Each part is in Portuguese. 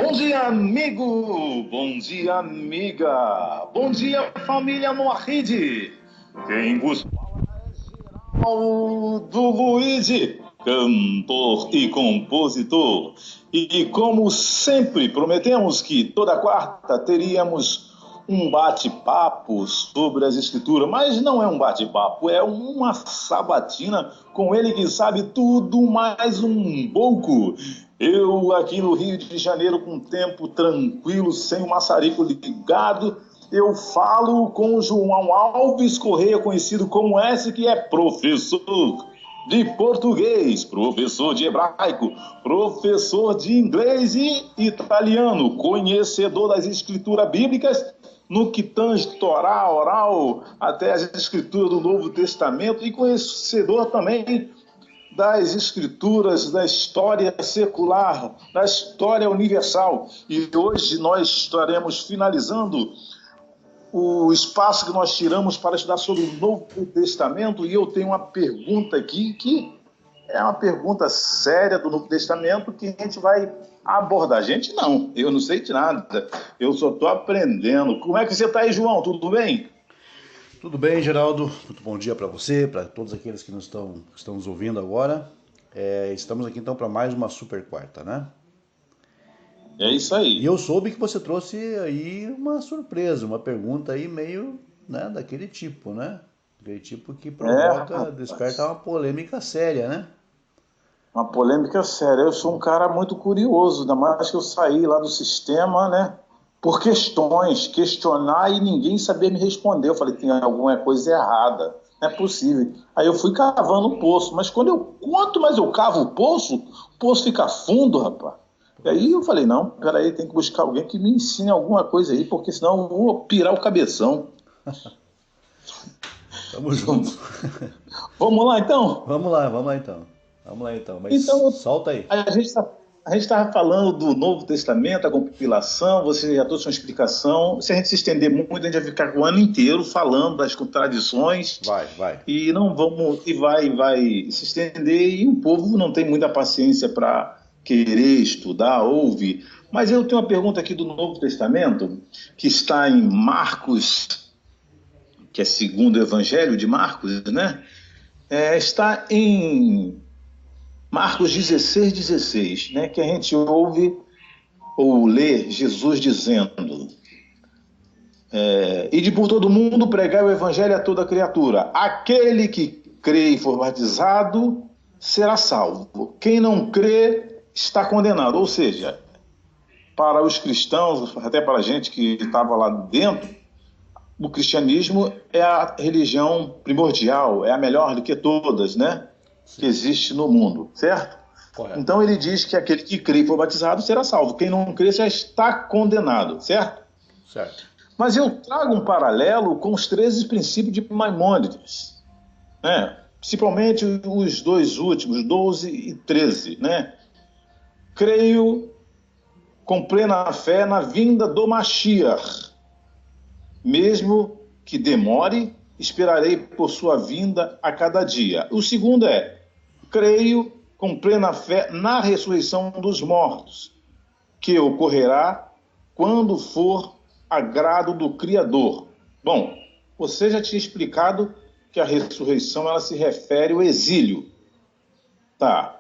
Bom dia, amigo! Bom dia, amiga! Bom dia, família Moarride! Quem vos fala é Geraldo Luigi, cantor e compositor. E como sempre, prometemos que toda quarta teríamos um bate-papo sobre as escrituras, mas não é um bate-papo, é uma sabatina com ele que sabe tudo mais um pouco. Eu aqui no Rio de Janeiro com tempo tranquilo, sem o maçarico ligado, eu falo com o João Alves Correia, conhecido como S, que é professor de português, professor de hebraico, professor de inglês e italiano, conhecedor das escrituras bíblicas no que tange Torá, oral, até as escrituras do Novo Testamento, e conhecedor também das escrituras, da história secular, da história universal. E hoje nós estaremos finalizando o espaço que nós tiramos para estudar sobre o Novo Testamento, e eu tenho uma pergunta aqui que é uma pergunta séria do Novo Testamento que a gente vai abordar. Gente, não, eu não sei de nada, eu só estou aprendendo. Como é que você está aí, João? Tudo bem? Tudo bem, Geraldo? Muito bom dia para você, para todos aqueles que estão nos ouvindo agora. Estamos aqui então para mais uma super quarta, né? É isso E aí. eu soube que você trouxe aí uma surpresa, uma pergunta aí meio, né, daquele tipo, né? Aquele tipo que É, provoca, desperta rapaz, uma polêmica séria, né? uma polêmica séria. Eu sou um cara muito curioso, ainda mais que eu saí lá do sistema, né? Por questões, questionar e ninguém saber me responder. Eu falei, tem alguma coisa errada, não é possível. Aí eu fui cavando o poço, mas quanto mais eu cavo o poço fica fundo, rapaz. E aí eu falei, não, peraí, tem que buscar alguém que me ensine alguma coisa aí, porque senão eu vou pirar o cabeção. Tamo junto. Vamos lá, então? Vamos lá então. Vamos lá então, mas Então, solta aí. a gente está a gente estava falando do Novo Testamento, a compilação, você já trouxe uma explicação. Se a gente se estender muito, a gente vai ficar o ano inteiro falando das contradições Vai. e não vamos e vai se estender, e o povo não tem muita paciência para querer estudar, ouvir. Mas eu tenho uma pergunta aqui do Novo Testamento, que está em Marcos, que é segundo o Evangelho de Marcos, né? Está em Marcos 16:16, né? Que a gente ouve ou lê Jesus dizendo: Ide por todo mundo, pregai o evangelho a toda criatura. Aquele que crê e for batizado será salvo. Quem não crê está condenado. Ou seja, para os cristãos, até para a gente que estava lá dentro, o cristianismo é a religião primordial, é a melhor do que todas, né? Que Sim, existe no mundo, certo? correto. Então ele diz que aquele que crê e for batizado será salvo. Quem não crê já está condenado, certo? Certo. Mas eu trago um paralelo com os 13 princípios de Maimônides, né? Principalmente os dois últimos, 12 e 13, né? Creio com plena fé na vinda do Mashiach. Mesmo que demore, esperarei por sua vinda a cada dia. O segundo é: creio com plena fé na ressurreição dos mortos, que ocorrerá quando for agrado do Criador. Bom, você já tinha explicado que a ressurreição ela se refere ao exílio, tá?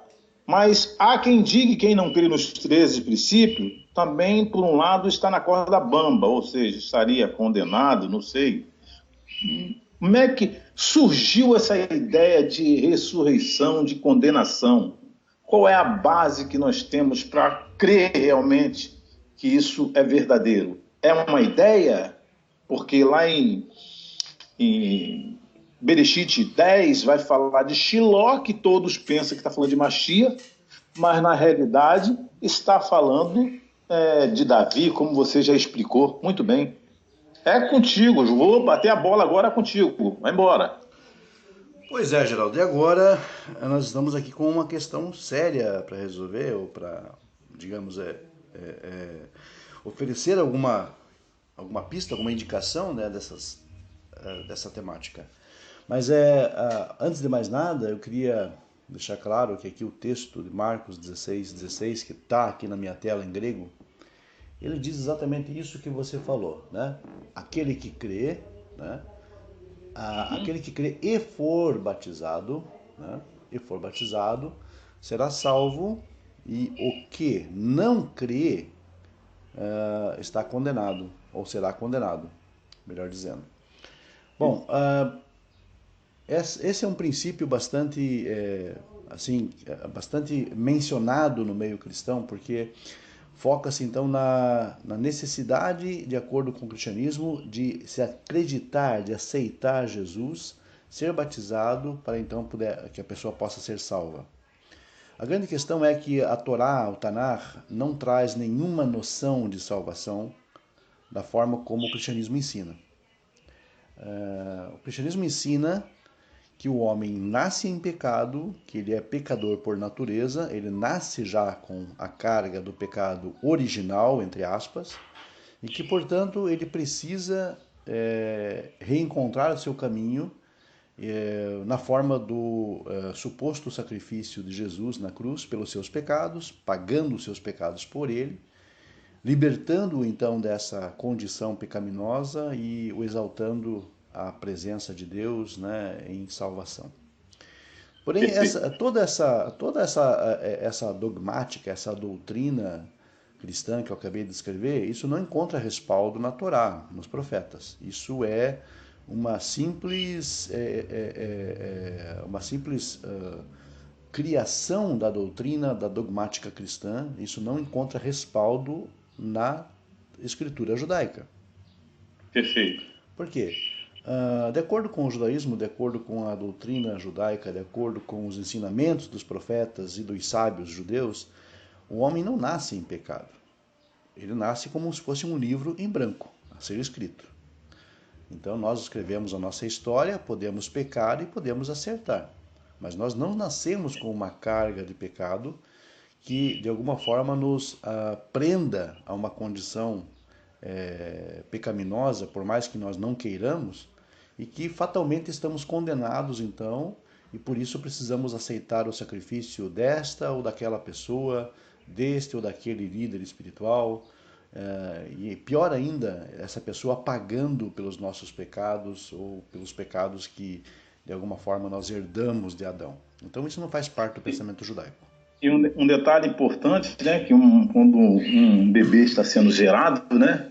Mas há quem diga que quem não crê nos 13 princípios também, por um lado, está na corda bamba, ou seja, estaria condenado, não sei. Como é que surgiu essa ideia de ressurreição, de condenação? Qual é a base que nós temos para crer realmente que isso é verdadeiro? É uma ideia? Porque lá em Bereshit 10 vai falar de Shiló, que todos pensam que está falando de Machia, mas na realidade está falando de Davi, como você já explicou muito bem. É contigo, eu vou bater a bola agora contigo. Vai embora. Pois é, Geraldo. E agora nós estamos aqui com uma questão séria para resolver, ou para, digamos, oferecer alguma pista, alguma indicação, né, dessa temática. Mas antes de mais nada, eu queria deixar claro que aqui o texto de Marcos 16:16, que está aqui na minha tela em grego, ele diz exatamente isso que você falou, né? Aquele que crê, né? Uhum. Aquele que crê e for batizado, né? E for batizado, será salvo, e o que não crê está condenado, ou será condenado, melhor dizendo. Bom, esse é um princípio bastante, assim, bastante mencionado no meio cristão, porque foca-se então na necessidade, de acordo com o cristianismo, de se acreditar, de aceitar Jesus, ser batizado para então que a pessoa possa ser salva. A grande questão é que a Torá, o Tanar, não traz nenhuma noção de salvação da forma como o cristianismo ensina. O cristianismo ensina que o homem nasce em pecado, que ele é pecador por natureza, ele nasce já com a carga do pecado original, entre aspas, e que, portanto, ele precisa reencontrar o seu caminho na forma do suposto sacrifício de Jesus na cruz pelos seus pecados, pagando os seus pecados por ele, libertando-o então dessa condição pecaminosa e o exaltando à presença de Deus, né, em salvação. Porém, Perfeito. essa dogmática, essa doutrina cristã que eu acabei de descrever, isso não encontra respaldo na Torá, nos profetas. Isso é uma simples, uma simples criação da doutrina, da dogmática cristã. Isso não encontra respaldo na escritura judaica. Perfeito. Por quê? De acordo com o judaísmo, de acordo com a doutrina judaica, de acordo com os ensinamentos dos profetas e dos sábios judeus, o homem não nasce em pecado. Ele nasce como se fosse um livro em branco, a ser escrito. Então nós escrevemos a nossa história, podemos pecar e podemos acertar. Mas nós não nascemos com uma carga de pecado que de alguma forma nos prenda a uma condição pecaminosa, por mais que nós não queiramos, e que fatalmente estamos condenados então, e por isso precisamos aceitar o sacrifício desta ou daquela pessoa, deste ou daquele líder espiritual, e pior ainda, essa pessoa pagando pelos nossos pecados ou pelos pecados que de alguma forma nós herdamos de Adão. Então isso não faz parte do pensamento judaico. E um detalhe importante, né, que quando um bebê está sendo gerado, né,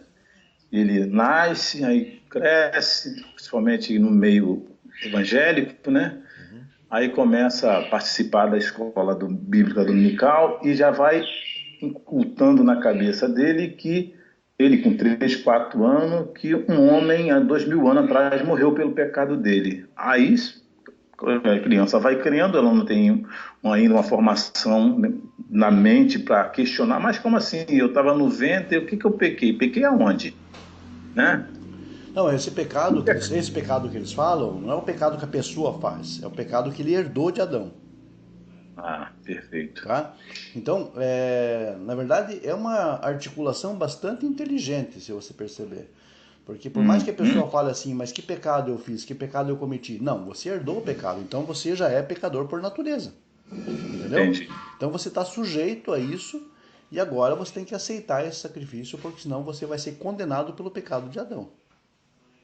ele nasce, aí cresce, principalmente no meio evangélico, né, aí começa a participar da escola bíblica dominical e já vai incultando na cabeça dele que ele, com 3, 4 anos, que um homem há 2000 anos atrás morreu pelo pecado dele. Aí a criança vai criando, ela não tem ainda uma formação na mente para questionar, mas como assim? Eu estava no ventre, o que eu pequei? Pequei aonde? Né? Não, esse pecado que eles falam não é o pecado que a pessoa faz, é o pecado que ele herdou de Adão. Ah, perfeito. Tá? Então, na verdade, é uma articulação bastante inteligente, se você perceber. Porque por mais que a pessoa fale assim, mas que pecado eu fiz, que pecado eu cometi? Não, você herdou o pecado, então você já é pecador por natureza. Entendeu? Entendi. Então você está sujeito a isso e agora você tem que aceitar esse sacrifício, porque senão você vai ser condenado pelo pecado de Adão.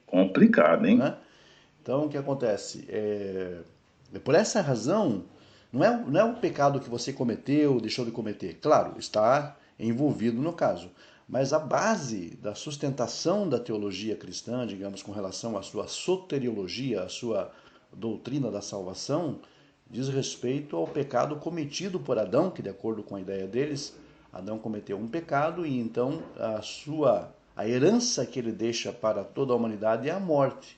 Complicado, hein? Né? Então o que acontece? Por essa razão, não é o pecado que você cometeu, deixou de cometer. Claro, está envolvido no caso. Mas a base da sustentação da teologia cristã, digamos, com relação à sua soteriologia, à sua doutrina da salvação, diz respeito ao pecado cometido por Adão, que de acordo com a ideia deles, Adão cometeu um pecado e então a herança que ele deixa para toda a humanidade é a morte.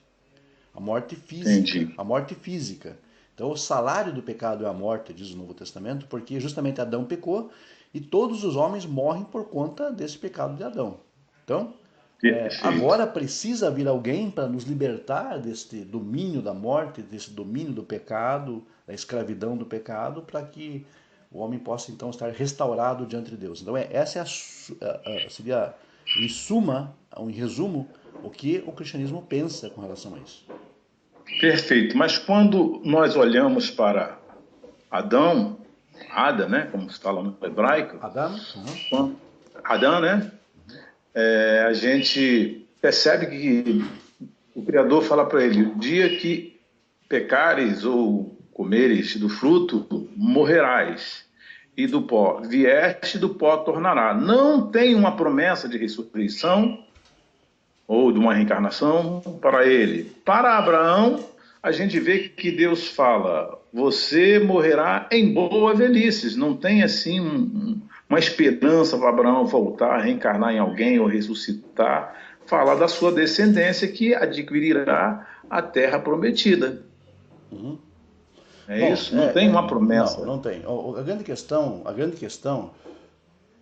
A morte física, Entendi. a morte física. Então o salário do pecado é a morte, diz o Novo Testamento, porque justamente Adão pecou e todos os homens morrem por conta desse pecado de Adão. Então, Perfeito. agora precisa vir alguém para nos libertar deste domínio da morte, desse domínio do pecado, da escravidão do pecado, para que o homem possa então estar restaurado diante de Deus. Então essa seria em resumo, o que o cristianismo pensa com relação a isso. Perfeito. Mas quando nós olhamos para Adão, Ada, né, como se fala no hebraico, Adam? Uhum. Adão, né? A gente percebe que o Criador fala para ele: o dia que pecares ou comeres do fruto, morrerás. E do pó vieste, do pó tornará. Não tem uma promessa de ressurreição ou de uma reencarnação para ele. Para Abraão, a gente vê que Deus fala: você morrerá em boa velhice. Não tem assim uma esperança para Abraão voltar, reencarnar em alguém ou ressuscitar. Fala da sua descendência que adquirirá a terra prometida. Uhum. É Bom, isso? Não tem uma não, promessa. não tem. A grande questão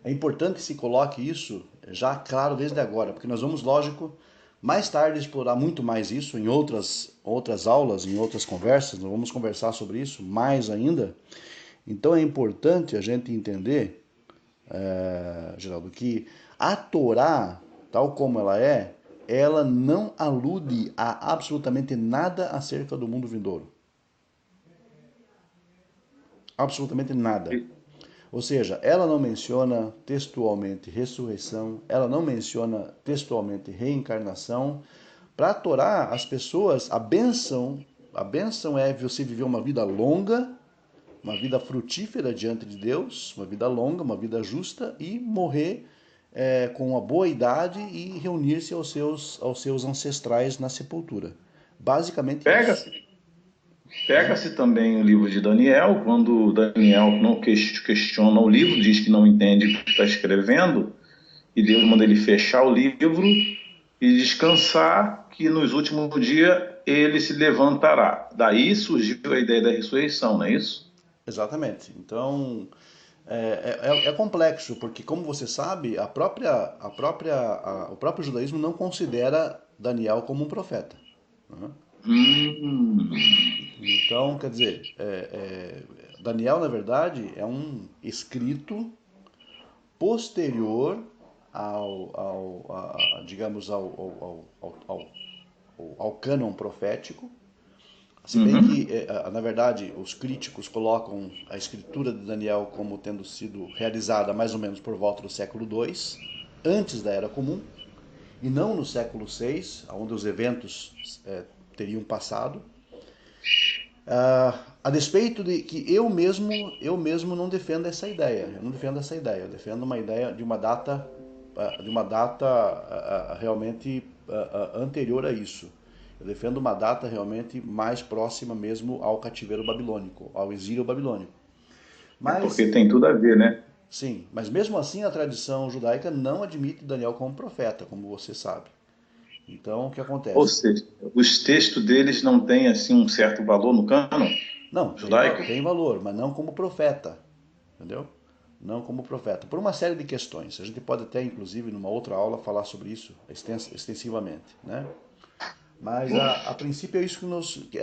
é importante que se coloque isso já claro desde agora, porque nós vamos, lógico, mais tarde explorar muito mais isso em outras aulas, em outras conversas, nós vamos conversar sobre isso mais ainda. Então é importante a gente entender, Geraldo, que a Torá, tal como ela não alude a absolutamente nada acerca do mundo vindouro. Absolutamente nada. Ou seja, ela não menciona textualmente ressurreição, ela não menciona textualmente reencarnação. Para a Torá, as pessoas, a bênção é você viver uma vida longa, uma vida frutífera diante de Deus, uma vida longa, uma vida justa e morrer com uma boa idade e reunir-se aos seus ancestrais na sepultura. Basicamente isso. Pega-se Né? pega-se também o livro de Daniel, quando Daniel não questiona o livro, diz que não entende o que está escrevendo, e Deus manda ele fechar o livro e descansar, que nos últimos dias ele se levantará. Daí surgiu a ideia da ressurreição, não é isso? Exatamente. Então, é complexo, porque como você sabe, o próprio judaísmo não considera Daniel como um profeta. Né? Hum, Então, quer dizer, Daniel, na verdade, é um escrito posterior digamos, ao cânon profético. Se bem que, uhum. na verdade, os críticos colocam a escritura de Daniel como tendo sido realizada mais ou menos por volta do século II, antes da Era Comum, e não no século VI, onde os eventos teriam passado. A despeito de que eu mesmo não defendo essa ideia. Eu não defendo essa ideia. Eu defendo uma ideia de uma data realmente anterior a isso. Eu defendo uma data realmente mais próxima mesmo ao cativeiro babilônico, ao exílio babilônico. É porque Mas, tem tudo a ver, né? sim, mas mesmo assim a tradição judaica não admite Daniel como profeta, como você sabe. Então, o que Ou acontece? seja, os textos deles não têm assim um certo valor no cânon Não, judaico? tem valor, mas não como profeta, entendeu? Não como profeta, por uma série de questões. A gente pode até, inclusive, numa outra aula, falar sobre isso extensivamente, né? Mas a princípio é isso que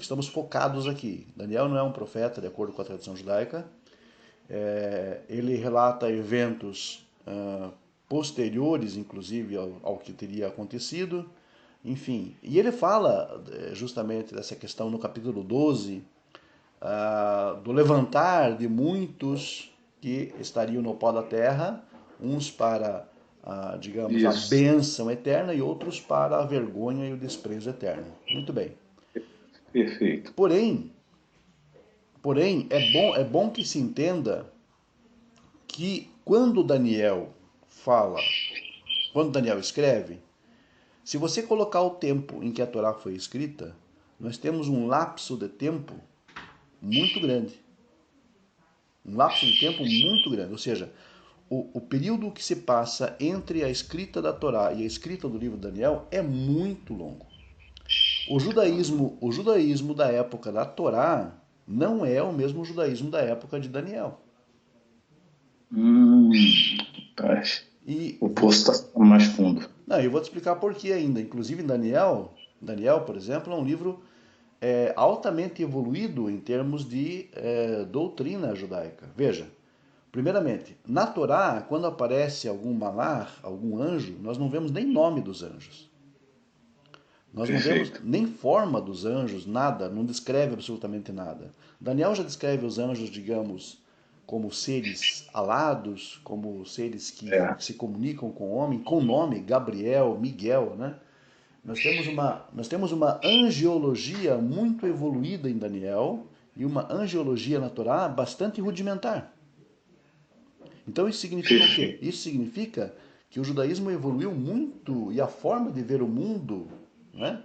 estamos focados aqui. Daniel não é um profeta, de acordo com a tradição judaica. Ele relata eventos posteriores, inclusive, ao que teria acontecido. Enfim, e ele fala justamente dessa questão no capítulo 12, do levantar de muitos que estariam no pó da terra, uns para, digamos, a Isso, bênção eterna e outros para a vergonha e o desprezo eterno. Muito bem. perfeito. Porém, é bom que se entenda que quando Daniel escreve, se você colocar o tempo em que a Torá foi escrita, nós temos um lapso de tempo muito grande. Um lapso de tempo muito grande. Ou seja, o período que se passa entre a escrita da Torá e a escrita do livro de Daniel é muito longo. O judaísmo da época da Torá não é o mesmo judaísmo da época de Daniel. Hum, tá. E O poço está mais fundo. não, eu vou te explicar por que ainda. Inclusive, Daniel, por exemplo, é um livro altamente evoluído em termos de doutrina judaica. Veja, primeiramente, na Torá, quando aparece algum malar, algum anjo, nós não vemos nem nome dos anjos. Nós não vemos Perfeito. nem forma dos anjos, nada, não descreve absolutamente nada. Daniel já descreve os anjos, digamos, como seres alados, como seres que É. se comunicam com o homem, com nome, Gabriel, Miguel, né? Nós temos uma angiologia muito evoluída em Daniel e uma angiologia na Torá bastante rudimentar. Então isso significa o quê? Perfeito. Isso significa que o judaísmo evoluiu muito e a forma de ver o mundo, né,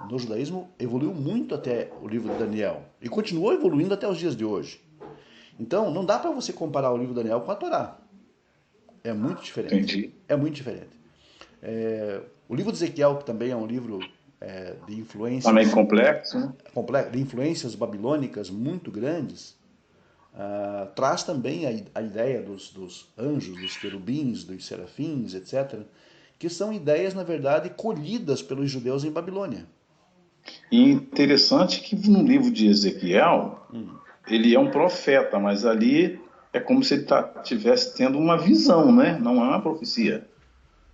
no judaísmo evoluiu muito até o livro de Daniel e continuou evoluindo até os dias de hoje. Então não dá para você comparar o livro de Daniel com a Torá. É muito diferente. Entendi. É muito diferente. O livro de Ezequiel, que também é um livro Também complexo, né? de influências babilônicas muito grandes, traz também a ideia dos anjos, dos querubins, dos serafins, etc., que são ideias, na verdade, colhidas pelos judeus em Babilônia. E interessante que no livro de Ezequiel, ele é um profeta, mas ali é como se ele estivesse tendo uma visão, né? Não é uma profecia.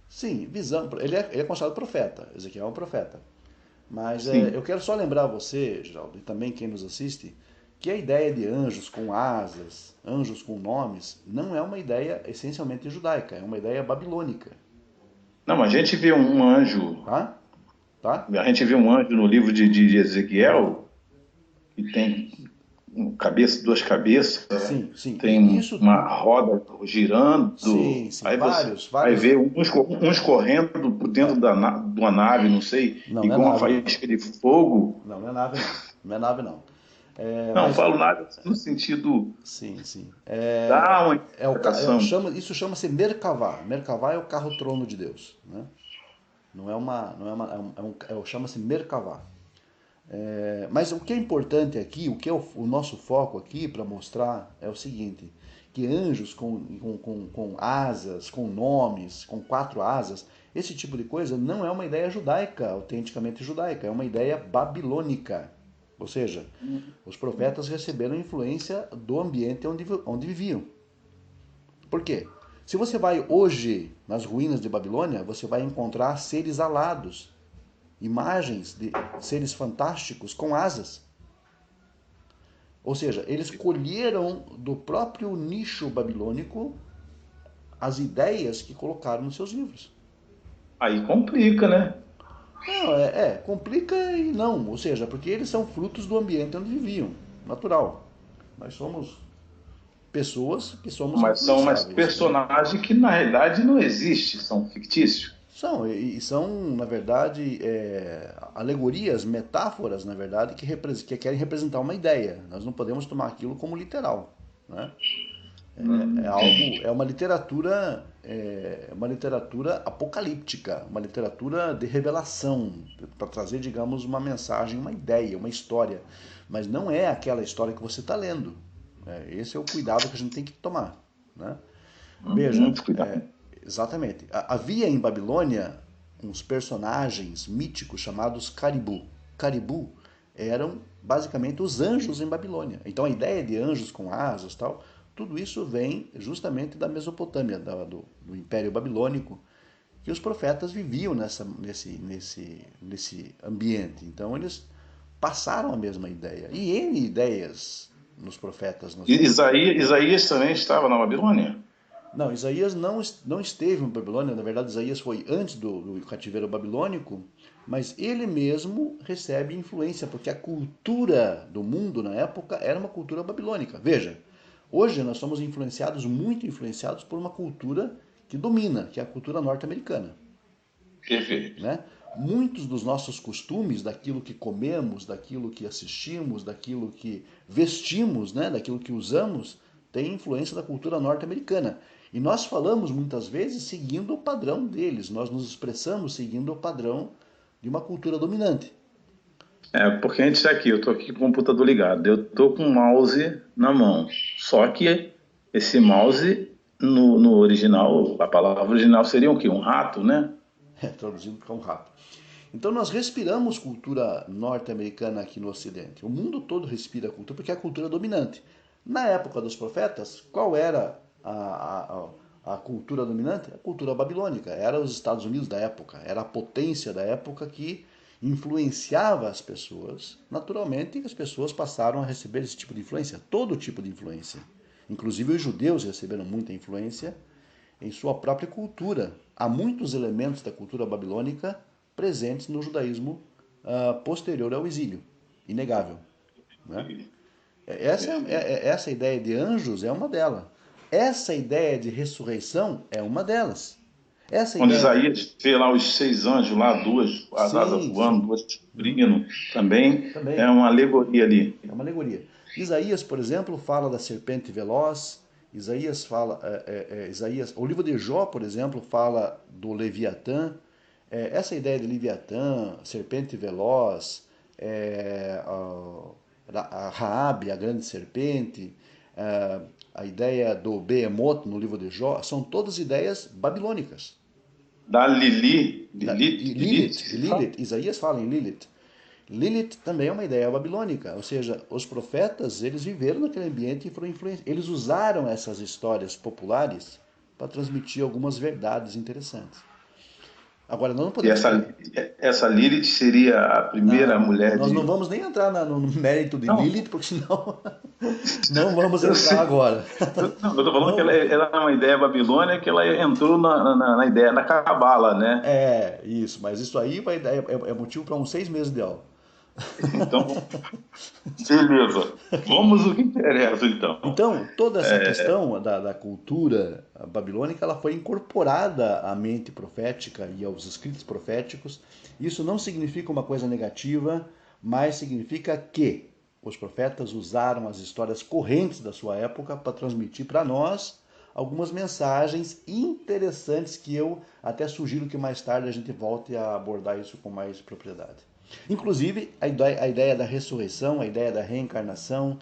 Sim, visão. Ele é considerado profeta. Ezequiel é um profeta. Mas eu Sim. quero só lembrar você, Geraldo, e também quem nos assiste, que a ideia de anjos com asas, anjos com nomes, não é uma ideia essencialmente judaica, é uma ideia babilônica. Não, a gente vê um anjo, Tá? Tá? a gente vê um anjo no livro de Ezequiel, que tem cabeça, duas cabeças, né? Sim, sim. Tem E isso. uma roda girando, Sim, sim. aí você Vários, vai vários. ver uns correndo por dentro É, de uma nave, não sei, não, não é igual uma nave, não. faísca de fogo. Não, não é nave, não. Não é nave, não. Não, Mas, falo nada no sentido sim, sim. da uma interpretação. Isso chama-se Merkavá. Merkavá é o carro-trono de Deus, né? Não é uma, não é uma, chama-se Merkavá. Mas o que é importante aqui, o que é o nosso foco aqui para mostrar é o seguinte, que anjos com asas, com nomes, com quatro asas, esse tipo de coisa não é uma ideia judaica, autenticamente judaica, é uma ideia babilônica. Ou seja, os profetas receberam influência do ambiente onde viviam. Por quê? Se você vai hoje nas ruínas de Babilônia, você vai encontrar seres alados, imagens de seres fantásticos com asas. Ou seja, eles colheram do próprio nicho babilônico as ideias que colocaram nos seus livros. Aí complica, né? Não, complica e não. Ou seja, porque eles são frutos do ambiente onde viviam, natural. Nós somos pessoas que somos Mas são umas influenciáveis, né? personagens que na realidade não existem, são fictícios. São, na verdade, alegorias, metáforas, na verdade, que querem representar uma ideia. Nós não podemos tomar aquilo como literal, né? Entendi. É uma literatura apocalíptica, uma literatura de revelação, para trazer, digamos, uma mensagem, uma ideia, uma história. Mas não é aquela história que você está lendo. Esse é o cuidado que a gente tem que tomar, né? Veja, Muito cuidado. exatamente. Havia em Babilônia uns personagens míticos chamados Caribu. Caribu eram basicamente os anjos em Babilônia. Então a ideia de anjos com asas, tal, tudo isso vem justamente da Mesopotâmia, do Império Babilônico, que os profetas viviam nesse ambiente. Então eles passaram a mesma ideia. E N ideias nos profetas nós vemos. Isaías também estava na Babilônia. Não, Isaías não esteve em Babilônia, na verdade Isaías foi antes do cativeiro babilônico, mas ele mesmo recebe influência, porque a cultura do mundo na época era uma cultura babilônica. Veja, hoje nós somos muito influenciados por uma cultura que domina, que é a cultura norte-americana, Perfeito. né? Muitos dos nossos costumes, daquilo que comemos, daquilo que assistimos, daquilo que vestimos, né, daquilo que usamos, tem influência da cultura norte-americana. E nós falamos muitas vezes seguindo o padrão deles, nós nos expressamos seguindo o padrão de uma cultura dominante. É, porque a gente está aqui, eu estou aqui com o computador ligado, eu estou com o mouse na mão. Só que esse mouse, no original, a palavra original seria o quê? Um rato, né? Traduzindo para um rato. Então nós respiramos cultura norte-americana aqui no Ocidente. O mundo todo respira cultura porque é a cultura dominante. Na época dos profetas, qual era a cultura dominante? A cultura babilônica. Era os Estados Unidos da época, era a potência da época que influenciava as pessoas. Naturalmente, as pessoas passaram a receber esse tipo de influência, todo tipo de influência. Inclusive os judeus receberam muita influência em sua própria cultura. Há muitos elementos da cultura babilônica presentes no judaísmo posterior ao exílio, inegável. Né? Essa ideia de anjos é uma delas. Essa ideia de ressurreição é uma delas. Essa Quando ideia Isaías vê lá os 6 anjos lá, duas asas voando, duas subindo, também é uma alegoria ali. É uma alegoria. Isaías, por exemplo, fala da serpente veloz. Isaías fala, o livro de Jó, por exemplo, fala do Leviatã. Essa ideia de Leviatã, serpente veloz, a Raabe, a grande serpente, a ideia do Behemoth no livro de Jó, são todas ideias babilônicas. Da Lilith. Isaías fala em Lilith. Lilith também é uma ideia babilônica, ou seja, os profetas, eles viveram naquele ambiente e foram influenciados. Eles usaram essas histórias populares para transmitir algumas verdades interessantes. Agora, nós não podemos... E essa Lilith seria a primeira mulher nós não vamos nem entrar no mérito de Lilith, porque senão não vamos entrar agora. Eu estou falando que ela é uma ideia babilônica, que ela entrou na ideia da Cabala, né? Isso, mas isso aí é motivo para uns 6 meses de aula. Então, beleza. Vamos ao que interessa, então. Então, toda essa questão da cultura babilônica, ela foi incorporada à mente profética e aos escritos proféticos. Isso não significa uma coisa negativa, mas significa que os profetas usaram as histórias correntes da sua época para transmitir para nós algumas mensagens interessantes que eu até sugiro que mais tarde a gente volte a abordar isso com mais propriedade. Inclusive, a ideia da ressurreição, a ideia da reencarnação,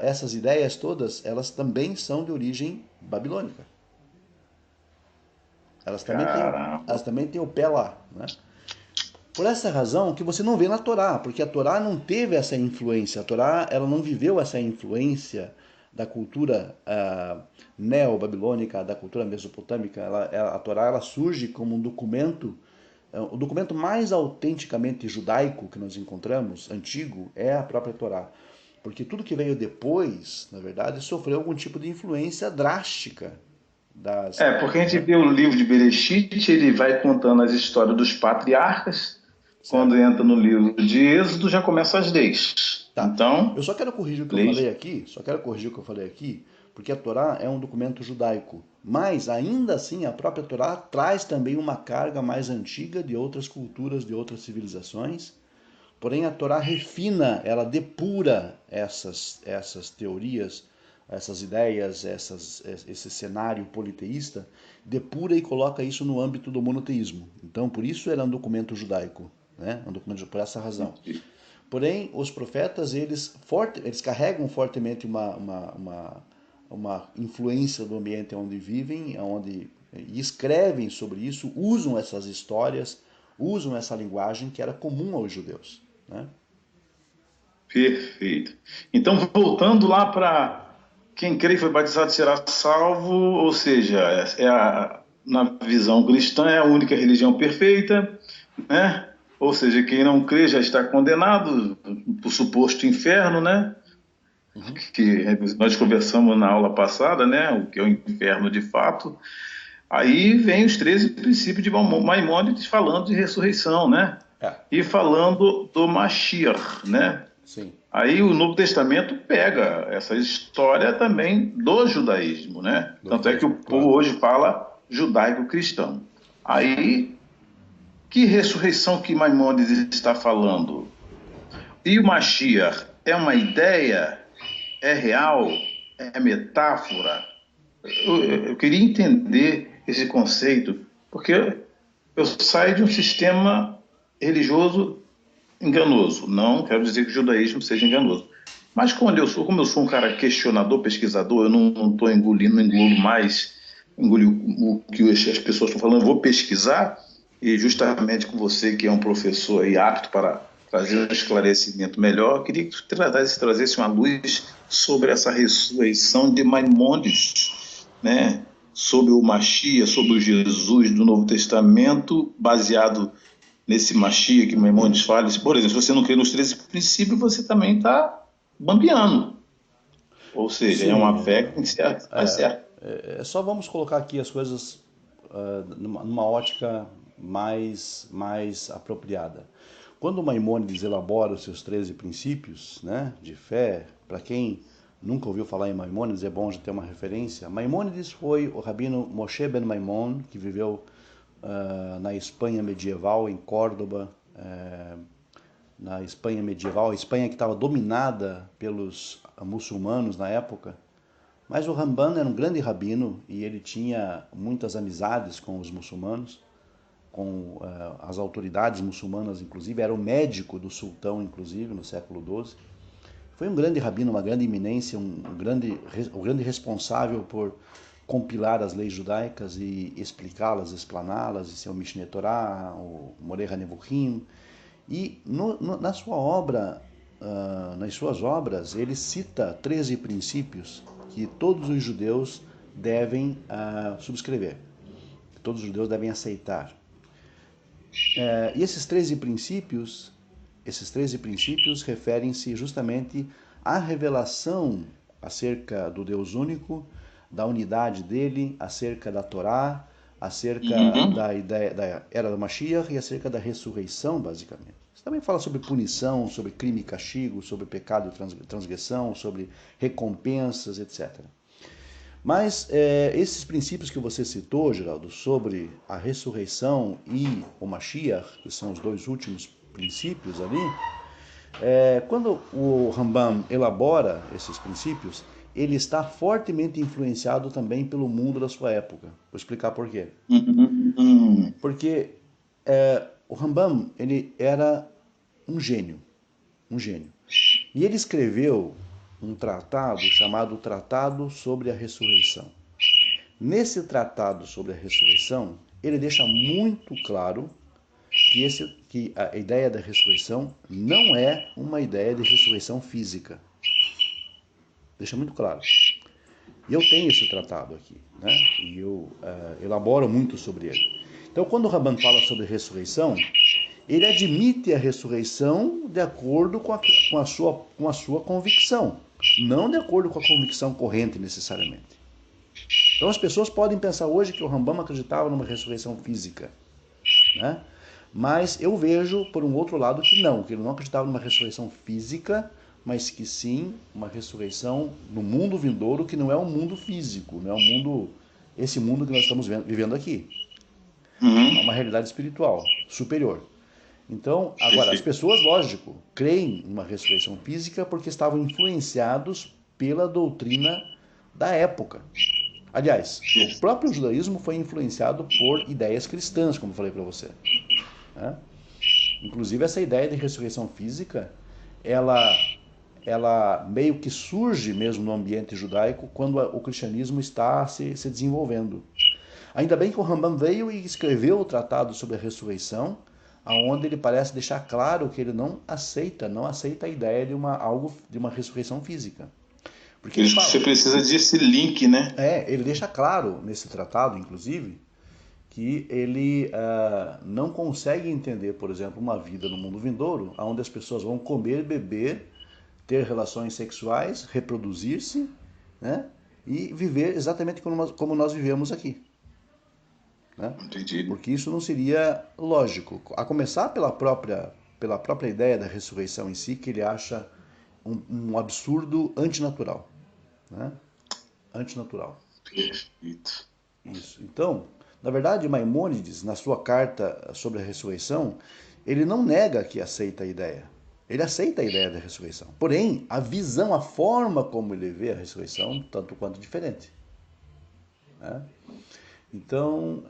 essas ideias todas, elas também são de origem babilônica. Elas também têm o pé lá, né? Por essa razão que você não vê na Torá, porque a Torá não teve essa influência, a Torá ela não viveu essa influência da cultura neo-babilônica, da cultura mesopotâmica. A Torá ela surge como um documento. O documento mais autenticamente judaico que nós encontramos, antigo, é a própria Torá. Porque tudo que veio depois, na verdade, sofreu algum tipo de influência drástica. Porque a gente vê o livro de Bereshit, ele vai contando as histórias dos patriarcas. Certo. Quando entra no livro de Êxodo, já começa as leis. Tá. Então, eu só quero corrigir o que eu falei aqui, porque a Torá é um documento judaico. Mas, ainda assim, a própria Torá traz também uma carga mais antiga de outras culturas, de outras civilizações. Porém, a Torá refina, ela depura essas teorias, essas ideias, esse cenário politeísta, depura e coloca isso no âmbito do monoteísmo. Então, por isso ela é um documento judaico, né? Um documento por essa razão. Porém, os profetas, eles carregam fortemente uma influência do ambiente onde vivem, e escrevem sobre isso, usam essas histórias, usam essa linguagem que era comum aos judeus. Né? Perfeito. Então, voltando lá para quem crê e foi batizado será salvo, ou seja, na visão cristã é a única religião perfeita, né? Ou seja, quem não crê já está condenado para o suposto inferno, né? Que nós conversamos na aula passada, né? O que é o inferno de fato. Aí vem os 13 princípios de Maimônides falando de ressurreição, né? E falando do Mashiach, né? Sim. Aí o Novo Testamento pega essa história também do judaísmo, né? Tanto é que o povo hoje fala judaico-cristão. Aí, que ressurreição que Maimônides está falando? E o Mashiach é uma ideia? É real? É metáfora? Eu queria entender esse conceito, porque eu saio de um sistema religioso enganoso. Não quero dizer que o judaísmo seja enganoso. Mas como eu sou um cara questionador, pesquisador, eu não estou engolindo, não engulo mais o que as pessoas estão falando, eu vou pesquisar, e justamente com você, que é um professor aí apto para trazer um esclarecimento melhor, eu queria que trazesse uma luz sobre essa ressurreição de Maimônides, né? Sobre o Mashiach, sobre o Jesus do Novo Testamento, baseado nesse Mashiach que Maimônides fala. Por exemplo, se você não crê nos 13 princípios, você também está bambeando. Ou seja, é uma Sim, fé que faz certo. só vamos colocar aqui as coisas numa ótica mais apropriada. Quando Maimônides elabora os seus 13 princípios, né, de fé, para quem nunca ouviu falar em Maimônides, é bom já ter uma referência. Maimônides foi o rabino Moshe ben Maimon, que viveu na Espanha medieval, em Córdoba, na Espanha medieval, a Espanha que estava dominada pelos muçulmanos na época. Mas o Ramban era um grande rabino e ele tinha muitas amizades com os muçulmanos, com as autoridades muçulmanas, inclusive. Era o médico do sultão, inclusive, no século XII. Foi um grande rabino, uma grande eminência, o grande responsável por compilar as leis judaicas e explicá-las, explaná-las, e seu Mishneh Torah, o Moreh HaNevuchim. E na sua obra, nas suas obras, ele cita 13 princípios que todos os judeus devem subscrever, que todos os judeus devem aceitar. E esses 13 princípios referem-se justamente à revelação acerca do Deus único, da unidade dele, acerca da Torá, acerca Uhum. da ideia da era do Mashiach e acerca da ressurreição, basicamente. Você também fala sobre punição, sobre crime e castigo, sobre pecado e transgressão, sobre recompensas, etc. Mas esses princípios que você citou, Geraldo, sobre a ressurreição e o Mashiach, que são os dois últimos princípios ali, quando o Rambam elabora esses princípios, ele está fortemente influenciado também pelo mundo da sua época. Vou explicar por quê. Uhum. Porque o Rambam, ele era um gênio, um gênio. E ele escreveu um tratado chamado Tratado sobre a Ressurreição. Nesse tratado sobre a ressurreição, ele deixa muito claro que a ideia da ressurreição não é uma ideia de ressurreição física. Deixa muito claro. E eu tenho esse tratado aqui, né? E eu elaboro muito sobre ele. Então, quando o Ramban fala sobre ressurreição, ele admite a ressurreição de acordo com a sua convicção, não de acordo com a convicção corrente, necessariamente. Então, as pessoas podem pensar hoje que o Rambam acreditava numa ressurreição física, né? Mas eu vejo, por um outro lado, que ele não acreditava numa ressurreição física, mas que sim, uma ressurreição no mundo vindouro, que não é um mundo físico, não é um mundo, esse mundo que nós estamos vivendo aqui. É uma Uhum. realidade espiritual superior. Então, agora, as Perfeito. pessoas, lógico, creem numa ressurreição física porque estavam influenciados pela doutrina da época. Aliás, o próprio judaísmo foi influenciado por ideias cristãs, como eu falei para você, né? Inclusive, essa ideia de ressurreição física, ela meio que surge mesmo no ambiente judaico quando o cristianismo está se desenvolvendo. Ainda bem que o Rambam veio e escreveu o tratado sobre a ressurreição, aonde ele parece deixar claro que ele não aceita a ideia de uma ressurreição física. Porque Por ele isso que você fala, precisa desse link, né? ele deixa claro nesse tratado, inclusive, que ele não consegue entender, por exemplo, uma vida no mundo vindouro, onde as pessoas vão comer, beber, ter relações sexuais, reproduzir-se, né? E viver exatamente como nós vivemos aqui, né? Entendi. Porque isso não seria lógico. A começar pela própria ideia da ressurreição em si, que ele acha um absurdo antinatural, né? Antinatural. Perfeito. Isso. Então, na verdade, Maimônides, na sua carta sobre a ressurreição, ele não nega que aceita a ideia. Ele aceita a ideia da ressurreição. Porém, a visão, a forma como ele vê a ressurreição, tanto quanto diferente, né? Então,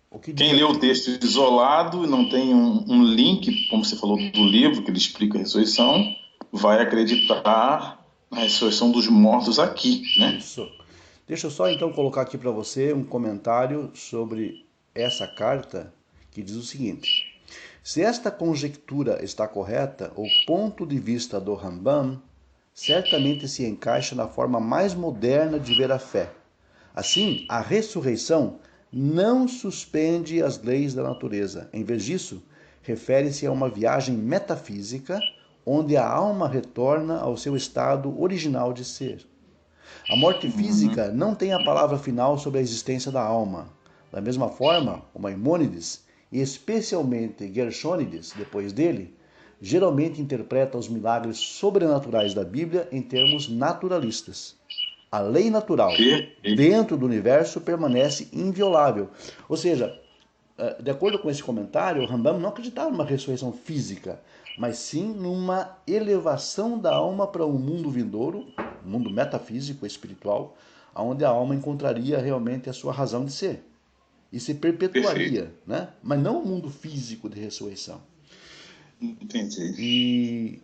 o que diz Quem lê o aqui? texto isolado e não tem um link, como você falou, do livro que ele explica a ressurreição, vai acreditar na ressurreição dos mortos aqui, né? Isso. Deixa eu só então colocar aqui para você um comentário sobre essa carta que diz o seguinte: se esta conjectura está correta, o ponto de vista do Rambam certamente se encaixa na forma mais moderna de ver a fé. Assim, a ressurreição não suspende as leis da natureza. Em vez disso, refere-se a uma viagem metafísica onde a alma retorna ao seu estado original de ser. A morte física não tem a palavra final sobre a existência da alma. Da mesma forma, o Maimônides, e especialmente Gershônides, depois dele, geralmente interpreta os milagres sobrenaturais da Bíblia em termos naturalistas. A lei natural dentro do universo permanece inviolável. Ou seja, de acordo com esse comentário, o Rambam não acreditava numa ressurreição física, mas sim numa elevação da alma para um mundo vindouro, um mundo metafísico, espiritual, onde a alma encontraria realmente a sua razão de ser e se perpetuaria, né? Mas não um mundo físico de ressurreição. Entendi. E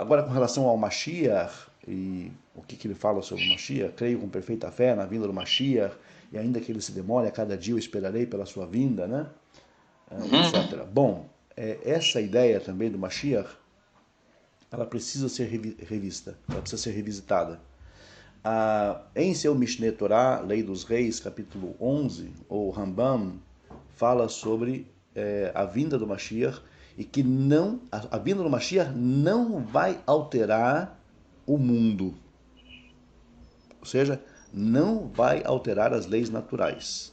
agora, com relação ao Mashiach, e o que ele fala sobre o Mashiach, creio com perfeita fé na vinda do Mashiach, e ainda que ele se demore, a cada dia eu esperarei pela sua vinda, né? Etc. Bom, essa ideia também do Mashiach, ela precisa ser revista, ela precisa ser revisitada. Em seu Mishneh Torah, Lei dos Reis, capítulo 11, o Rambam fala sobre a vinda do Mashiach, e que a vinda do Mashiach não vai alterar o mundo. Ou seja, não vai alterar as leis naturais.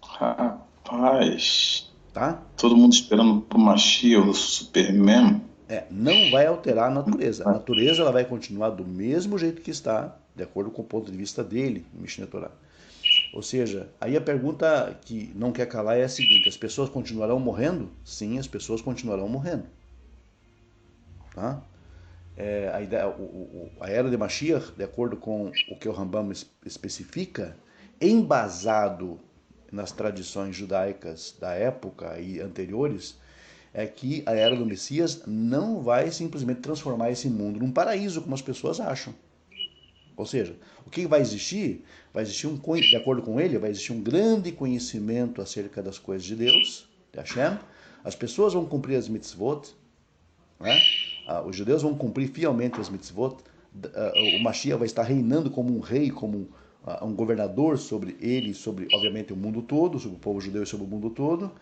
Rapaz, tá? Todo mundo esperando pro Mashiach, o Superman. Não vai alterar a natureza. A natureza ela vai continuar do mesmo jeito que está, de acordo com o ponto de vista dele, no Mishneh Torah. Ou seja, aí a pergunta que não quer calar é a seguinte: as pessoas continuarão morrendo? Sim, as pessoas continuarão morrendo. Tá? A era de Mashiach, de acordo com o que o Rambam especifica, embasado nas tradições judaicas da época e anteriores, é que a era do Messias não vai simplesmente transformar esse mundo num paraíso, como as pessoas acham. Ou seja, o que vai existir? Vai existir de acordo com ele, vai existir um grande conhecimento acerca das coisas de Deus, de Hashem. As pessoas vão cumprir as mitzvot, né? Os judeus vão cumprir fielmente as mitzvot. O Mashiach vai estar reinando como um rei, como um governador sobre ele, sobre, obviamente, o mundo todo, sobre o povo judeu e sobre o mundo todo.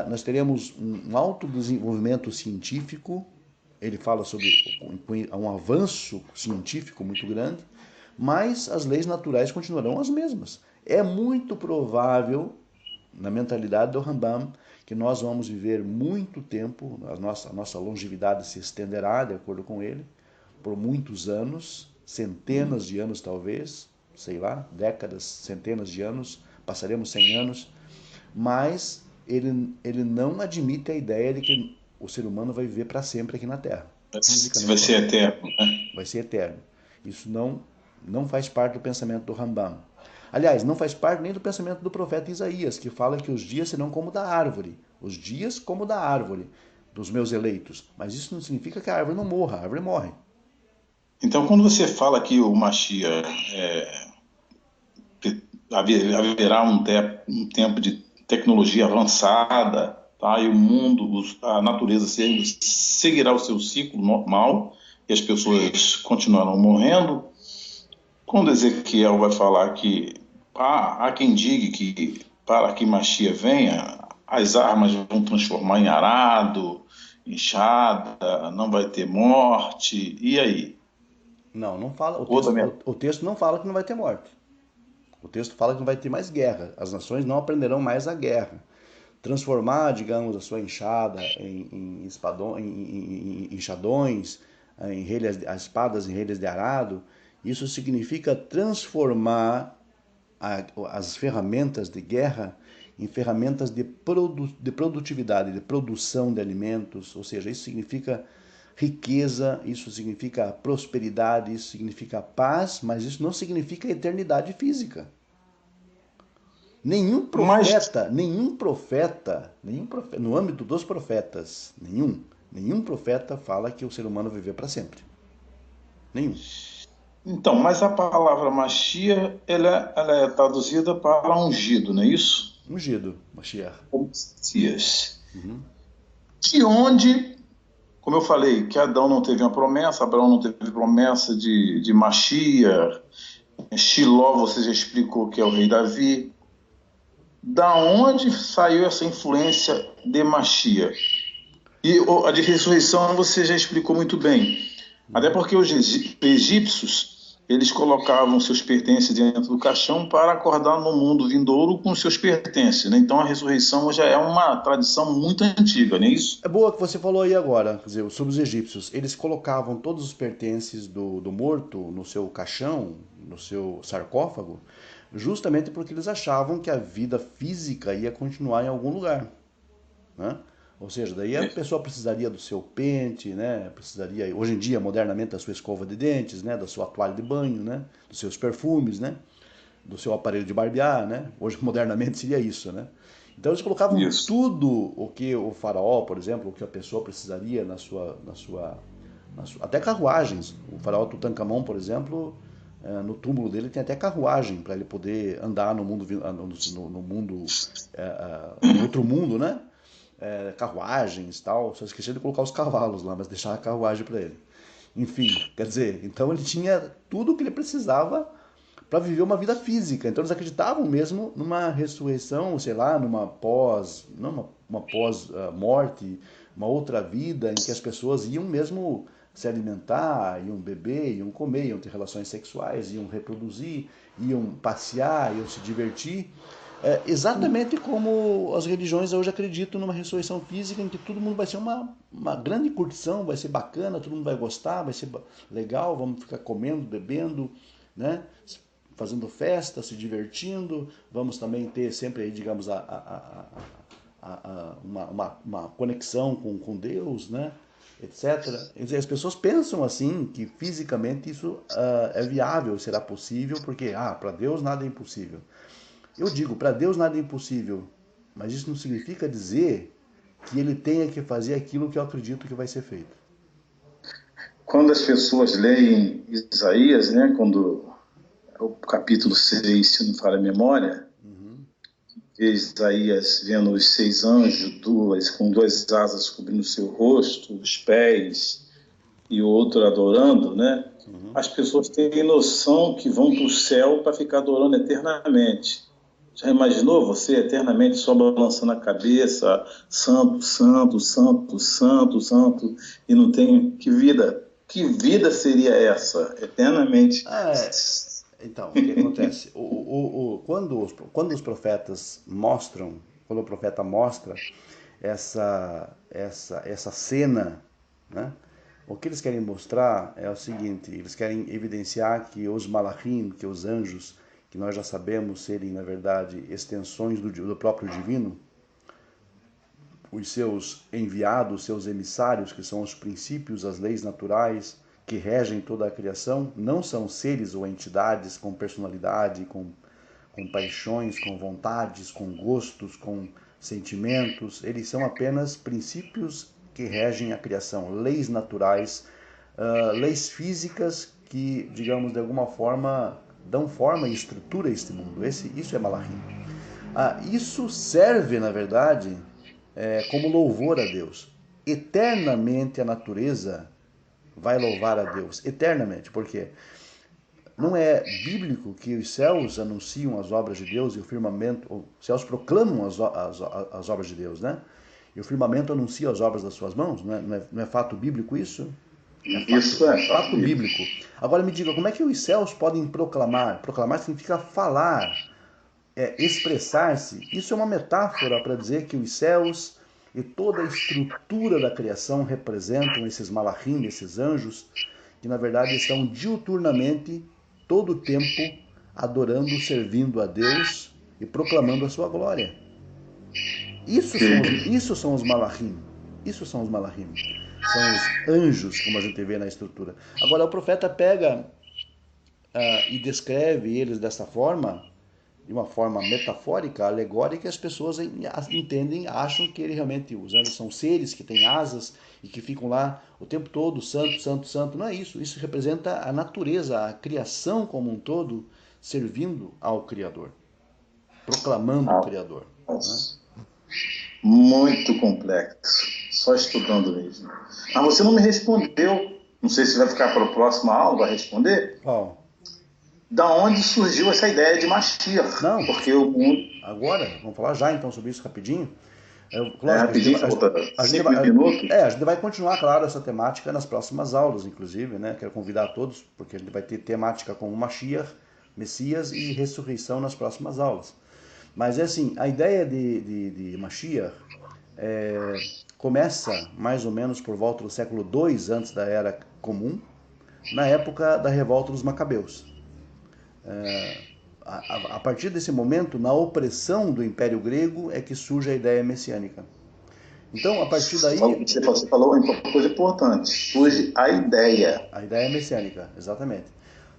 Nós teremos um alto desenvolvimento científico. Ele fala sobre um avanço científico muito grande, mas as leis naturais continuarão as mesmas. É muito provável, na mentalidade do Rambam, que nós vamos viver muito tempo, a nossa longevidade se estenderá, de acordo com ele, por muitos anos, centenas de anos talvez, sei lá, décadas, centenas de anos, passaremos 100 anos, mas ele não admite a ideia de que o ser humano vai viver para sempre aqui na Terra. Vai ser eterno, né? Vai ser eterno. Isso não faz parte do pensamento do Rambam. Aliás, não faz parte nem do pensamento do profeta Isaías, que fala que os dias serão como da árvore. Os dias como da árvore, dos meus eleitos. Mas isso não significa que a árvore não morra, a árvore morre. Então, quando você fala que o Mashiach haverá um tempo de tecnologia avançada, tá? E o mundo, a natureza seguirá o seu ciclo normal e as pessoas continuarão morrendo. Quando Ezequiel vai falar que há quem diga que para que Mashiach venha, as armas vão transformar em arado, enxada, não vai ter morte, e aí? Não fala. O texto não fala que não vai ter morte. O texto fala que não vai ter mais guerra. As nações não aprenderão mais a guerra. Transformar, digamos, a sua enxada em enxadões, as espadas em relhas de arado, isso significa transformar as ferramentas de guerra em ferramentas de produtividade, de produção de alimentos, ou seja, isso significa riqueza, isso significa prosperidade, isso significa paz, mas isso não significa eternidade física. Nenhum profeta, no âmbito dos profetas, nenhum profeta fala que o ser humano vai viver para sempre. Nenhum. Então, mas a palavra Mashiach, ela é traduzida para ungido, não é isso? Ungido, Mashiach. Messias. De onde, como eu falei, que Adão não teve uma promessa, Abraão não teve promessa de Mashiach, Shiló você já explicou que é o rei Davi. Da onde saiu essa influência de Mashiach? E a de ressurreição você já explicou muito bem. Até porque os egípcios, eles colocavam seus pertences dentro do caixão para acordar no mundo vindouro com seus pertences, né? Então a ressurreição já é uma tradição muito antiga, não é isso? É boa que você falou aí agora, quer dizer, sobre os egípcios. Eles colocavam todos os pertences do morto no seu caixão, no seu sarcófago, justamente porque eles achavam que a vida física ia continuar em algum lugar, né? Ou seja, daí a pessoa precisaria do seu pente, né? Precisaria, hoje em dia, modernamente, da sua escova de dentes, né? Da sua toalha de banho, né? Dos seus perfumes, né? Do seu aparelho de barbear, né? Hoje, modernamente, seria isso, né? Então, eles colocavam Isso. tudo o que o faraó, por exemplo, o que a pessoa precisaria até carruagens. O faraó Tutankhamon, por exemplo, no túmulo dele tem até carruagem para ele poder andar no mundo, no mundo, no outro mundo, né? Carruagens e tal. Só esqueci de colocar os cavalos lá, mas deixar a carruagem para ele. Enfim, quer dizer, então ele tinha tudo o que ele precisava para viver uma vida física. Então eles acreditavam mesmo numa ressurreição, sei lá, numa pós, não uma pós-morte, uma outra vida em que as pessoas iam mesmo se alimentar, iam beber, iam comer, iam ter relações sexuais, iam reproduzir, iam passear, iam se divertir. Exatamente como as religiões hoje acreditam numa ressurreição física em que todo mundo vai ser uma grande curtição, vai ser bacana, todo mundo vai gostar, vai ser legal, vamos ficar comendo, bebendo, né? Fazendo festa, se divertindo, vamos também ter sempre aí, digamos, uma conexão com Deus, né? Etc. As pessoas pensam assim, que fisicamente isso é viável, será possível, porque para Deus nada é impossível. Eu digo, para Deus nada é impossível, mas isso não significa dizer que ele tenha que fazer aquilo que eu acredito que vai ser feito. Quando as pessoas leem Isaías, né, quando o capítulo 6, se não falha a memória, Isaías vendo os 6 anjos, com 2 asas cobrindo o seu rosto, os pés, e o outro adorando, né? As pessoas têm noção que vão para o céu para ficar adorando eternamente. Já imaginou você eternamente só balançando a cabeça, santo, santo, santo, santo, santo, e não tem... Que vida seria essa, eternamente? Então, o que acontece? Quando os profetas mostram, quando o profeta mostra essa cena, né? O que eles querem mostrar é o seguinte: eles querem evidenciar que os malachim, que os anjos, que nós já sabemos serem, na verdade, extensões do próprio divino, os seus enviados, seus emissários, que são os princípios, as leis naturais que regem toda a criação, não são seres ou entidades com personalidade, com paixões, com vontades, com gostos, com sentimentos. Eles são apenas princípios que regem a criação, leis naturais, leis físicas que, digamos, de alguma forma dão forma e estrutura a este mundo. Isso é Malachim. Isso serve, na verdade, como louvor a Deus. Eternamente a natureza vai louvar a Deus, eternamente. Por quê? Não é bíblico que os céus anunciam as obras de Deus e o firmamento, os céus proclamam as obras de Deus, né? E o firmamento anuncia as obras das suas mãos, não é fato bíblico isso? Isso é fato bíblico. Agora me diga, como é que os céus podem proclamar? Proclamar significa falar, expressar-se. Isso é uma metáfora para dizer que os céus e toda a estrutura da criação representam esses malachim, esses anjos, que na verdade estão diuturnamente, todo o tempo, adorando, servindo a Deus e proclamando a sua glória. Isso são os malachim. Isso são os malachim. São os anjos, como a gente vê na estrutura. Agora, o profeta pega e descreve eles dessa forma, de uma forma metafórica, alegórica, as pessoas entendem, acham que ele realmente, os anjos são seres que têm asas e que ficam lá o tempo todo, santo, santo, santo. Não é isso. Isso representa a natureza, a criação como um todo, servindo ao Criador, proclamando o Criador. Né? Muito complexo. Só estudando mesmo. Mas você não me respondeu. Não sei se vai ficar para a próxima aula, vai responder? Qual? Da onde surgiu essa ideia de Mashiach? Não. Porque o mundo... Agora, vamos falar já então sobre isso rapidinho. Lógico, rapidinho, falta 5 minutos. a gente vai continuar, claro, essa temática nas próximas aulas, inclusive, né? Quero convidar a todos, porque a gente vai ter temática como Mashiach, Messias e ressurreição nas próximas aulas. Mas é assim, a ideia de Mashiach começa mais ou menos por volta do século II antes da Era Comum, na época da revolta dos Macabeus. A partir desse momento, na opressão do Império Grego, é que surge a ideia messiânica. Então, a partir daí... Você falou uma coisa importante. Surge a ideia. A ideia messiânica, exatamente.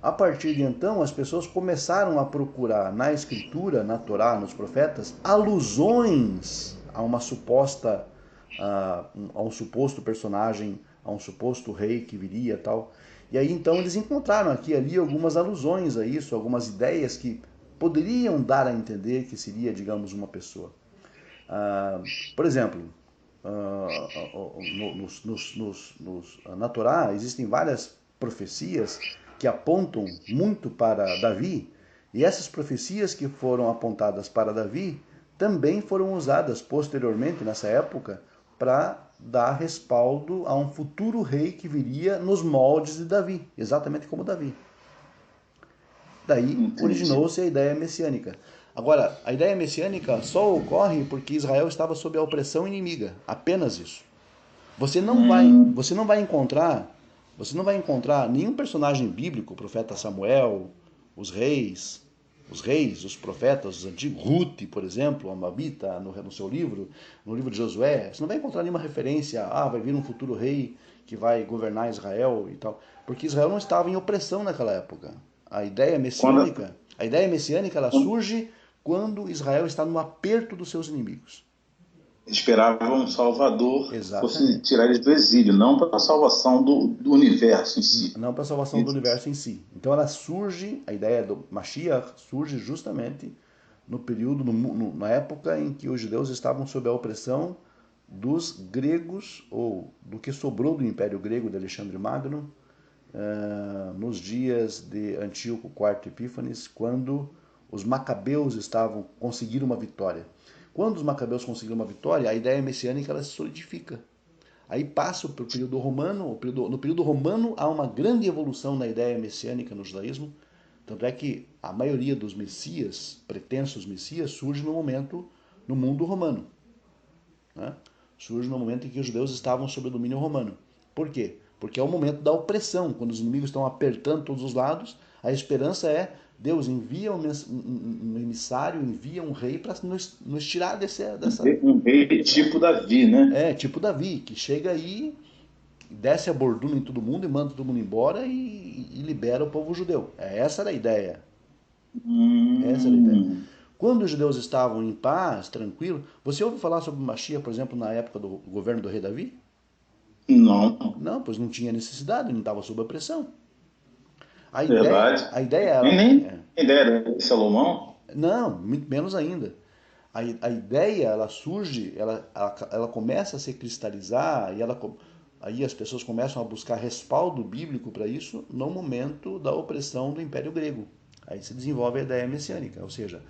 A partir de então, as pessoas começaram a procurar na Escritura, na Torá, nos profetas, alusões a uma suposta, a um suposto personagem, a um suposto rei que viria e tal. E aí, então, eles encontraram aqui e ali algumas alusões a isso, algumas ideias que poderiam dar a entender que seria, digamos, uma pessoa. Por exemplo, na Torá existem várias profecias que apontam muito para Davi, e essas profecias que foram apontadas para Davi também foram usadas posteriormente, nessa época, para dar respaldo a um futuro rei que viria nos moldes de Davi, exatamente como Davi. Daí originou-se a ideia messiânica. Agora, a ideia messiânica só ocorre porque Israel estava sob a opressão inimiga, apenas isso. Você não vai encontrar nenhum personagem bíblico, o profeta Samuel, os reis, os profetas, os antigos, Ruth, por exemplo, a Moabita, no seu livro, no livro de Josué, você não vai encontrar nenhuma referência vai vir um futuro rei que vai governar Israel e tal, porque Israel não estava em opressão naquela época. A ideia messiânica ela surge quando Israel está no aperto dos seus inimigos. Esperavam um Salvador que fosse tirar eles do exílio, não para a salvação do universo em si. Não para a salvação do universo em si. Então ela surge, a ideia do Mashiach surge justamente no período, na época em que os judeus estavam sob a opressão dos gregos, ou do que sobrou do Império Grego de Alexandre Magno, nos dias de Antíoco IV Epífanes, quando os macabeus conseguiram uma vitória. Quando os macabeus conseguiram uma vitória, a ideia messiânica ela se solidifica. Aí passa para o período romano. No período romano há uma grande evolução na ideia messiânica no judaísmo. Tanto é que a maioria dos messias, pretensos messias, surge no mundo romano. Né? Surge no momento em que os judeus estavam sob o domínio romano. Por quê? Porque é o momento da opressão, quando os inimigos estão apertando todos os lados. A esperança é Deus envia um emissário, envia um rei para nos tirar dessa... Um rei tipo Davi, né? Tipo Davi, que chega aí, desce a borduna em todo mundo e manda todo mundo embora e libera o povo judeu. Essa era a ideia. Essa era a ideia. Quando os judeus estavam em paz, tranquilo, você ouve falar sobre Mashiach, por exemplo, na época do governo do rei Davi? Não. Não, pois não tinha necessidade, não estava sob a pressão. Verdade. A ideia era... Nem ideia de Salomão? Não, muito menos ainda. A ideia, ela surge, ela começa a se cristalizar, e aí as pessoas começam a buscar respaldo bíblico para isso no momento da opressão do Império Grego. Aí se desenvolve a ideia messiânica, ou seja,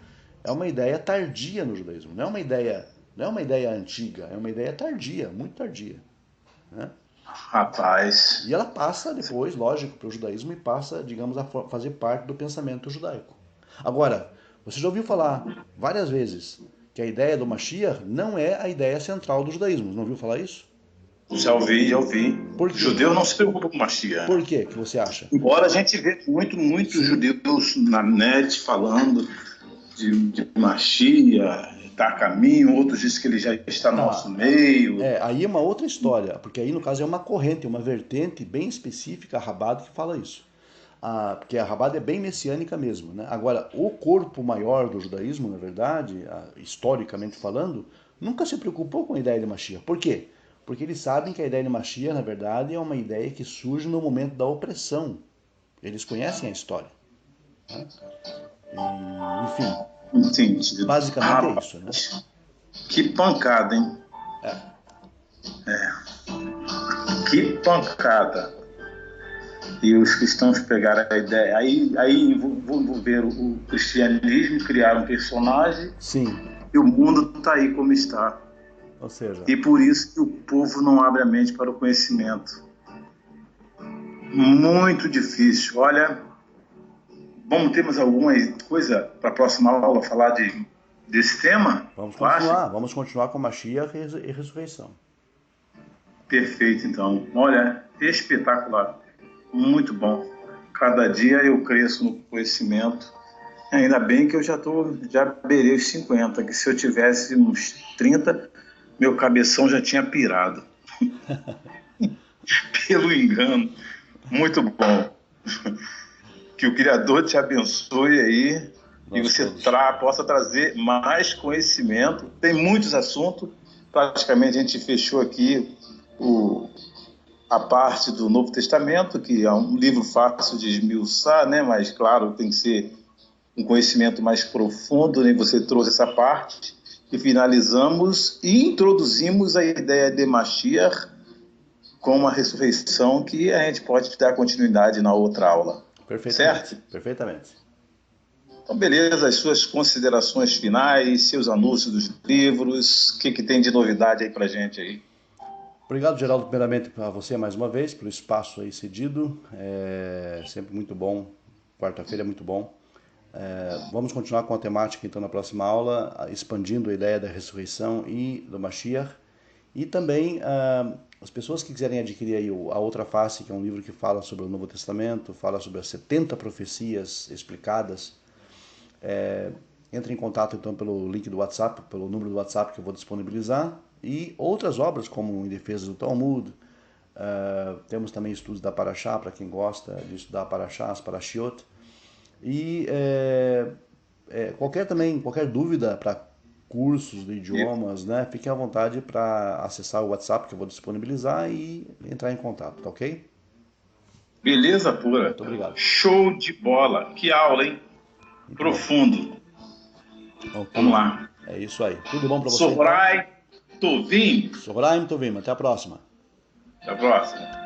é uma ideia tardia no judaísmo, não é uma ideia antiga, é uma ideia tardia, muito tardia. Né? Rapaz. E ela passa depois, lógico, para o judaísmo e passa, digamos, a fazer parte do pensamento judaico. Agora, você já ouviu falar várias vezes que a ideia do Mashiach não é a ideia central do judaísmo. Não ouviu falar isso? Já ouvi. O judeu não se preocupa com Mashiach. Por quê que você acha? Embora a gente vê muitos judeus na net falando de Mashiach, está a caminho, outros dizem que ele já está no nosso meio. Aí é uma outra história, porque aí no caso é uma corrente, uma vertente bem específica, a Rabada, que fala isso. Porque a Rabada é bem messiânica mesmo. Né? Agora, o corpo maior do judaísmo, na verdade, historicamente falando, nunca se preocupou com a ideia de Mashiach. Por quê? Porque eles sabem que a ideia de Mashiach, na verdade, é uma ideia que surge no momento da opressão. Eles conhecem a história. Né? Enfim... Entendi. Basicamente é isso, né? Que pancada, hein? Que pancada. E os cristãos pegaram a ideia. Aí envolveram o cristianismo, criaram um personagem. Sim. E o mundo está aí como está. Ou seja... E por isso que o povo não abre a mente para o conhecimento. Muito difícil. Olha, vamos ter mais alguma coisa para a próxima aula falar desse tema? Vamos continuar com Mashiach e ressurreição. Perfeito, então. Olha, espetacular. Muito bom. Cada dia eu cresço no conhecimento. Ainda bem que eu já beirei os 50, que se eu tivesse uns 30, meu cabeção já tinha pirado. Pelo engano. Muito bom. Que o Criador te abençoe aí e você possa trazer mais conhecimento. Tem muitos assuntos. Praticamente a gente fechou aqui a parte do Novo Testamento, que é um livro fácil de esmiuçar, né? Mas, claro, tem que ser um conhecimento mais profundo, né? Você trouxe essa parte e finalizamos e introduzimos a ideia de Mashiach com uma ressurreição que a gente pode dar continuidade na outra aula. Perfeitamente. Certo? Perfeitamente. Então, beleza, as suas considerações finais, seus anúncios dos livros, o que tem de novidade aí pra gente aí? Obrigado, Geraldo, primeiramente para você mais uma vez, pelo espaço aí cedido. É sempre muito bom. Quarta-feira é muito bom. Vamos continuar com a temática, então, na próxima aula, expandindo a ideia da ressurreição e do Mashiach. E também as pessoas que quiserem adquirir aí A Outra Face, que é um livro que fala sobre o Novo Testamento, fala sobre as 70 profecias explicadas, entre em contato então pelo link do WhatsApp, pelo número do WhatsApp que eu vou disponibilizar, e outras obras como Em Defesa do Talmud. Temos também estudos da Parashá, para quem gosta de estudar Parashá, as Parashiot. E qualquer dúvida para cursos de idiomas, né? Fiquem à vontade para acessar o WhatsApp que eu vou disponibilizar e entrar em contato, tá ok? Beleza pura. Muito obrigado. Show de bola. Que aula, hein? Muito profundo. Okay. Vamos lá. É isso aí. Tudo bom para você? Sohraim Tovim. Sohraim Tovim. Até a próxima. Até a próxima.